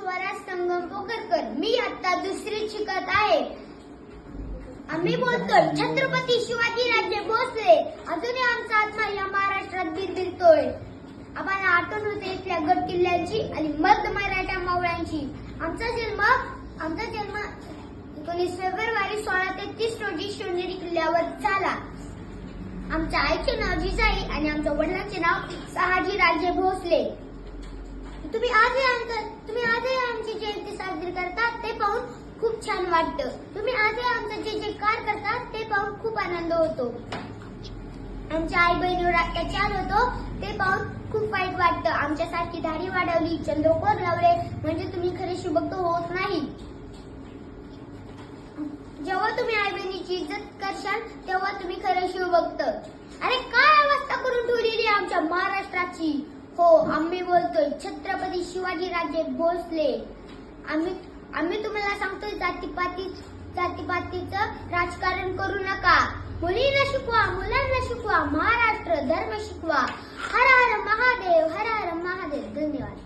स्वराज संगम पोखरकर. मी आता दुसरीत शिकत आहे. आम्ही बोलतोय छत्रपती शिवाजीराजे भोसले. अजूनही आमचा आत्मा या महाराष्ट्रात बिरबिरतोय. आम्हाला आठवण होते इथल्या गड किल्ल्यांची आणि मर्द मराठा मावळ्यांची. आमचा जन्म 19 फेब्रुवारी 1633 रोजी शिवनेरी किल्ल्यावर झाला. आमच्या आईचे नाव जिजाई आणि आमच्या वडिलांचे नाव शहाजीराजे भोसले. तुम्ही आजही आमची जयंती साजरी करता ते पाहून खूप छान वाटतं. तुम्ही आजही आमचं जे जे कार्य करता ते पाहून खूप आनंद होतो. आमच्या आई बहिणीवर अत्याचार होतो ते पाहून खूप वाईट वाटतं. आमच्यासारखी दाढी वाढवली, चंद्रकोर लावले म्हणजे तुम्ही खरे शिवभक्त होत नाही. जेव्हा तुम्ही आई बहिणीची इज्जत करशाल तेव्हा तुम्ही खरे शिवभक्त. अरे काय अवस्था करून ठेवलेली आमच्या महाराष्ट्राची. हो, आम्ही बोलतोय छत्रपती शिवाजीराजे भोसले. आम्ही तुम्हाला सांगतोय जातीपातीचं राजकारण करू नका. मुलींना शिकवा, मुलांना शिकवा, महाराष्ट्र धर्म शिकवा. हर हर महादेव, हर हर महादेव. धन्यवाद.